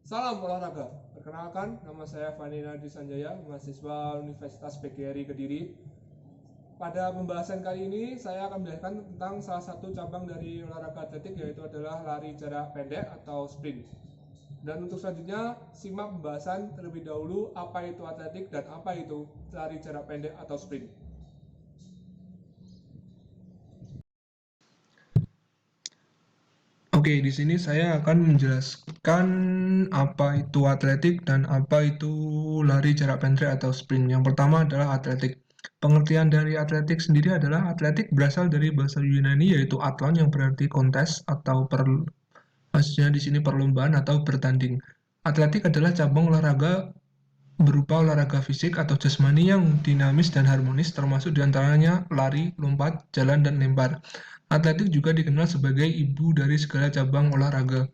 Salam olahraga. Perkenalkan, nama saya Fani Nadi Sanjaya, mahasiswa Universitas PGRI Kediri. Pada pembahasan kali ini, saya akan menjelaskan tentang salah satu cabang dari olahraga atletik, yaitu adalah lari jarak pendek atau sprint. Dan untuk selanjutnya, simak pembahasan terlebih dahulu apa itu atletik dan apa itu lari jarak pendek atau sprint. Oke, di sini saya akan menjelaskan apa itu atletik dan apa itu lari jarak pendek atau sprint. Yang pertama adalah atletik. Pengertian dari atletik sendiri adalah atletik berasal dari bahasa Yunani yaitu athlon yang berarti kontes atau maksudnya di sini perlombaan atau bertanding. Atletik adalah cabang olahraga berupa olahraga fisik atau jasmani yang dinamis dan harmonis, termasuk diantaranya lari, lompat, jalan, dan lempar. Atletik juga dikenal sebagai ibu dari segala cabang olahraga.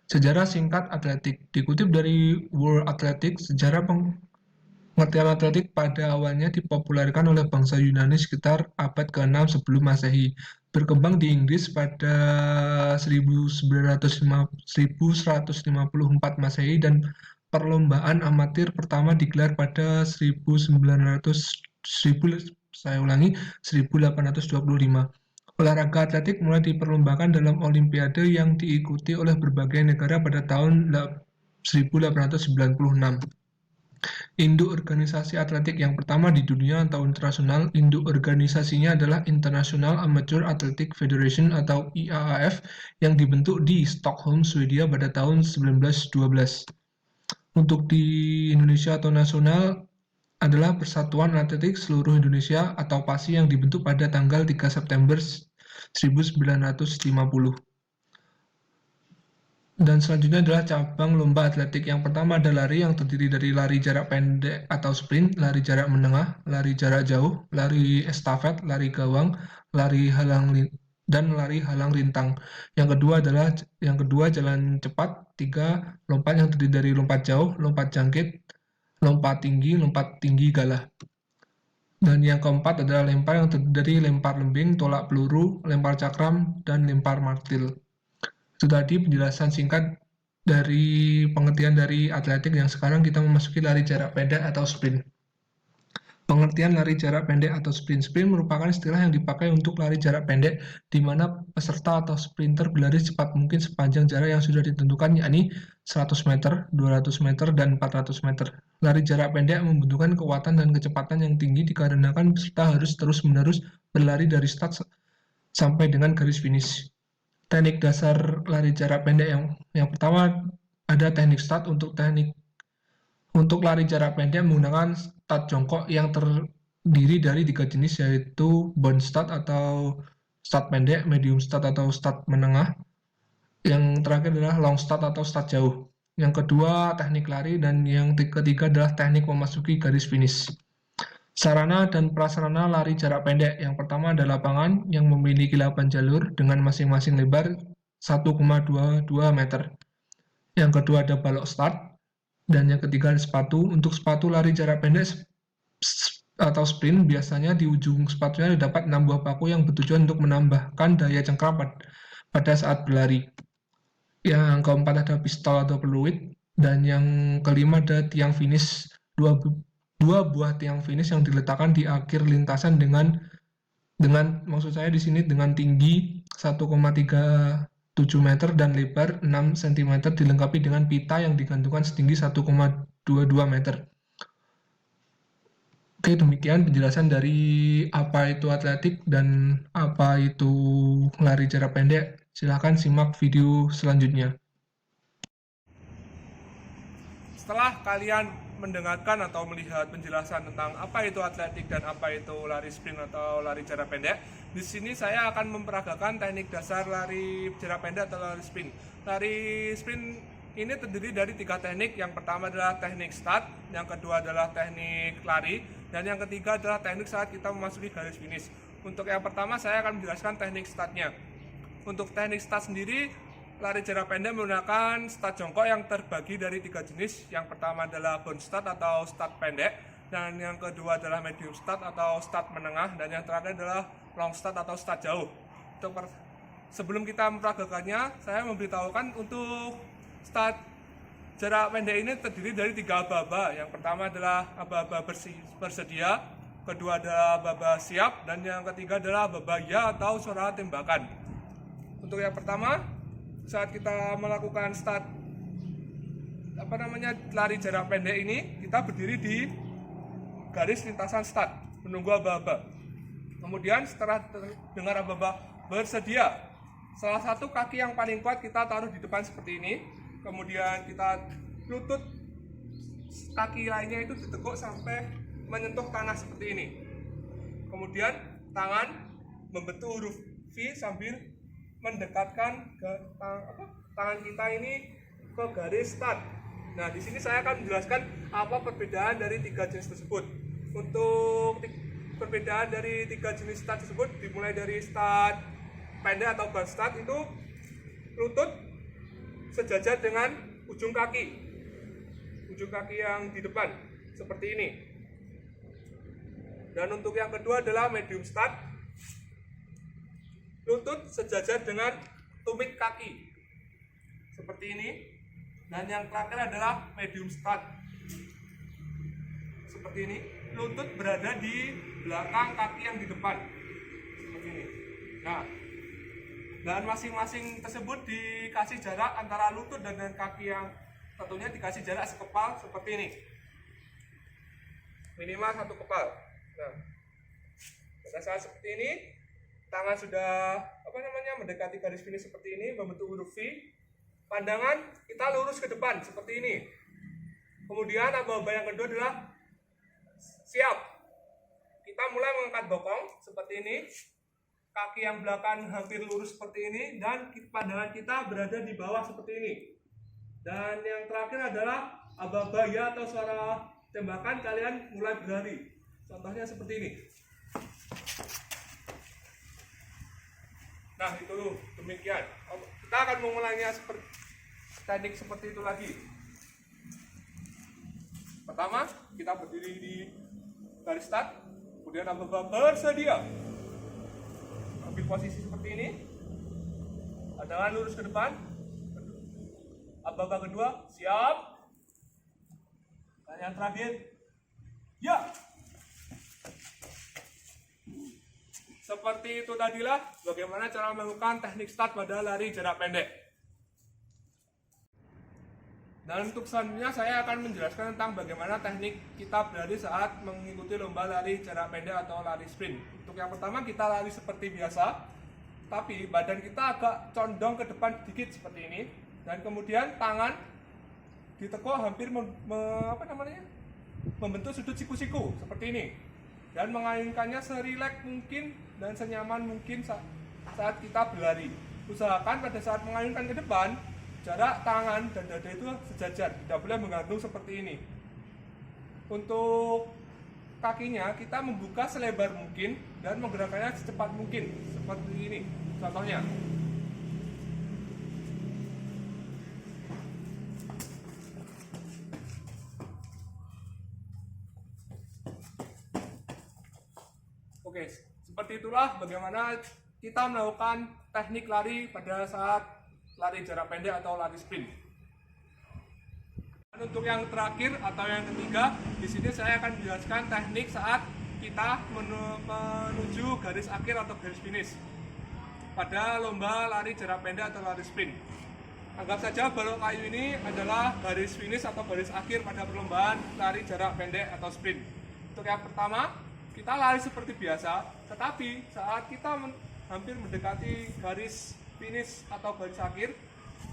Sejarah singkat atletik dikutip dari World Athletics. Sejarah pengertian atletik pada awalnya dipopulerkan oleh bangsa Yunani sekitar abad ke-6 sebelum Masehi. Berkembang di Inggris pada 1154 Masehi dan perlombaan amatir pertama digelar pada 1825. Olahraga atletik mulai diperlombakan dalam Olimpiade yang diikuti oleh berbagai negara pada tahun 1896. Induk organisasi atletik yang pertama di dunia atau internasional, induk organisasinya adalah International Amateur Athletic Federation atau IAAF yang dibentuk di Stockholm, Swedia pada tahun 1912. Untuk di Indonesia atau nasional adalah Persatuan Atletik Seluruh Indonesia atau PASI yang dibentuk pada tanggal 3 September 1950. Dan selanjutnya adalah cabang lomba atletik. Yang pertama ada lari yang terdiri dari lari jarak pendek atau sprint, lari jarak menengah, lari jarak jauh, lari estafet, lari gawang, lari halang dan lari halang rintang. Yang kedua jalan cepat, tiga lompat yang terdiri dari lompat jauh, lompat jangkit, lompat tinggi galah. Dan yang keempat adalah lempar yang terdiri dari lempar lembing, tolak peluru, lempar cakram, dan lempar martil. Itu tadi penjelasan singkat dari pengertian dari atletik. Yang sekarang kita memasuki lari jarak pendek atau sprint. Pengertian lari jarak pendek atau sprint. Sprint merupakan istilah yang dipakai untuk lari jarak pendek, di mana peserta atau sprinter berlari secepat mungkin sepanjang jarak yang sudah ditentukan, yakni 100 meter, 200 meter, dan 400 meter. Lari jarak pendek membutuhkan kekuatan dan kecepatan yang tinggi dikarenakan peserta harus terus-menerus berlari dari start sampai dengan garis finish. Teknik dasar lari jarak pendek yang pertama ada teknik start. Untuk lari jarak pendek menggunakan start jongkok yang terdiri dari 3 jenis, yaitu bound start atau start pendek, medium start atau start menengah, yang terakhir adalah long start atau start jauh. Yang kedua teknik lari, dan yang ketiga adalah teknik memasuki garis finish. Sarana dan prasarana lari jarak pendek. Yang pertama adalah lapangan yang memiliki 8 jalur dengan masing-masing lebar 1,22 meter. Yang kedua ada balok start, dan yang ketiga ada sepatu. Untuk sepatu lari jarak pendek atau sprint, biasanya di ujung sepatunya terdapat 6 buah paku yang bertujuan untuk menambahkan daya cengkram pada saat berlari. Yang keempat ada pistol atau peluit, dan yang kelima ada tiang finish. Dua buah tiang finish yang diletakkan di akhir lintasan dengan maksud saya di sini dengan tinggi 1,37 meter dan lebar 6 cm, dilengkapi dengan pita yang digantungkan setinggi 1,22 meter. Oke, demikian penjelasan dari apa itu atletik dan apa itu lari jarak pendek. Silakan simak video selanjutnya. Setelah kalian mendengarkan atau melihat penjelasan tentang apa itu atletik dan apa itu lari sprint atau lari jarak pendek, di sini saya akan memperagakan teknik dasar lari jarak pendek atau lari sprint. Lari sprint ini terdiri dari 3 teknik. Yang pertama adalah teknik start, yang kedua adalah teknik lari, dan yang ketiga adalah teknik saat kita memasuki garis finish. Untuk yang pertama saya akan menjelaskan teknik startnya. Untuk teknik start sendiri, lari jarak pendek menggunakan start jongkok yang terbagi dari 3 jenis. Yang pertama adalah bound start atau start pendek, dan yang kedua adalah medium start atau start menengah, dan yang terakhir adalah long start atau start jauh. Sebelum kita memperagakannya, saya memberitahukan untuk start jarak pendek ini terdiri dari 3 aba-aba. Yang pertama adalah aba-aba bersedia, kedua adalah aba-aba siap, dan yang ketiga adalah aba-aba ya atau suara tembakan. Untuk yang pertama, saat kita melakukan start lari jarak pendek ini, kita berdiri di garis lintasan start menunggu aba-aba. Kemudian setelah dengar aba-aba bersedia, salah satu kaki yang paling kuat kita taruh di depan seperti ini. Kemudian kita lutut kaki lainnya itu ditekuk sampai menyentuh tanah seperti ini. Kemudian tangan membentuk huruf V sambil mendekatkan ke tangan kita ini ke garis start. Nah, di sini saya akan menjelaskan apa perbedaan dari 3 jenis tersebut. Untuk perbedaan dari 3 jenis start tersebut, dimulai dari start pendek atau bar start, itu lutut sejajar dengan ujung kaki yang di depan seperti ini. Dan untuk yang kedua adalah medium start, lutut sejajar dengan tumit kaki seperti ini. Dan yang terakhir adalah medium start seperti ini, lutut berada di belakang kaki yang di depan seperti ini. Nah, dan masing-masing tersebut dikasih jarak antara lutut dan kaki yang tentunya dikasih jarak sekepal seperti ini, minimal 1 kepal. Nah, pada saat seperti ini, tangan sudah mendekati garis finish seperti ini, membentuk huruf V. Pandangan kita lurus ke depan seperti ini. Kemudian aba-aba yang kedua adalah siap. Kita mulai mengangkat bokong seperti ini, kaki yang belakang hampir lurus seperti ini, dan pandangan kita berada di bawah seperti ini. Dan yang terakhir adalah aba-aba ya atau suara tembakan, kalian mulai berlari. Contohnya seperti ini. Nah, itu demikian. Kita akan mengulangnya teknik seperti itu lagi. Pertama, kita berdiri di garis start, kemudian aba-aba bersedia. Ambil posisi seperti ini. Pandangan lurus ke depan. Aba-aba kedua, siap. Dan yang terakhir, ya. Seperti itu tadilah bagaimana cara melakukan teknik start pada lari jarak pendek. Dan untuk selanjutnya saya akan menjelaskan tentang bagaimana teknik kita berlari saat mengikuti lomba lari jarak pendek atau lari sprint. Untuk yang pertama, kita lari seperti biasa, tapi badan kita agak condong ke depan sedikit seperti ini, dan kemudian tangan ditekuk hampir membentuk sudut siku-siku seperti ini, dan mengayunkannya serileks mungkin dan senyaman mungkin saat kita berlari. Usahakan pada saat mengayunkan ke depan, jarak tangan dan dada itu sejajar, tidak boleh menggantung seperti ini. Untuk kakinya kita membuka selebar mungkin dan menggerakkannya secepat mungkin seperti ini. Contohnya. Oke, seperti itulah bagaimana kita melakukan teknik lari pada saat lari jarak pendek atau lari sprint. Dan untuk yang terakhir atau yang ketiga, di sini saya akan menjelaskan teknik saat kita menuju garis akhir atau garis finish pada lomba lari jarak pendek atau lari sprint. Anggap saja balok kayu ini adalah garis finish atau garis akhir pada perlombaan lari jarak pendek atau sprint. Untuk yang pertama, kita lari seperti biasa, tetapi saat kita hampir mendekati garis finish atau garis akhir,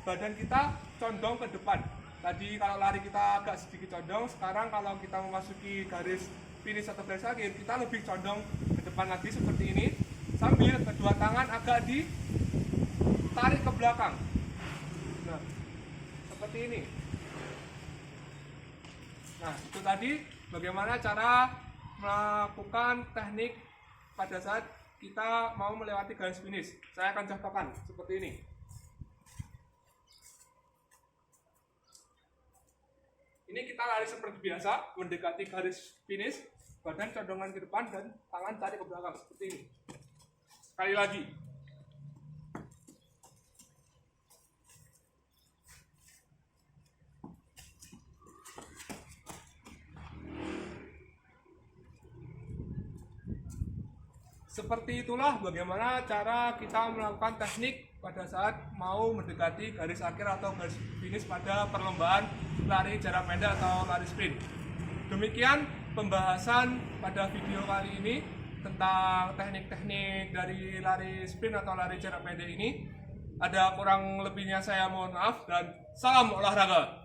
badan kita condong ke depan. Tadi kalau lari kita agak sedikit condong, sekarang kalau kita memasuki garis finish atau garis akhir, kita lebih condong ke depan lagi seperti ini, sambil kedua tangan agak ditarik ke belakang. Nah, seperti ini. Nah, itu tadi bagaimana cara melakukan teknik pada saat kita mau melewati garis finish. Saya akan contohkan seperti ini. Ini kita lari seperti biasa, mendekati garis finish, badan condongan ke depan dan tangan tarik ke belakang seperti ini. Sekali lagi. Seperti itulah bagaimana cara kita melakukan teknik pada saat mau mendekati garis akhir atau garis finish pada perlombaan lari jarak pendek atau lari sprint. Demikian pembahasan pada video kali ini tentang teknik-teknik dari lari sprint atau lari jarak pendek ini. Ada kurang lebihnya saya mohon maaf dan salam olahraga.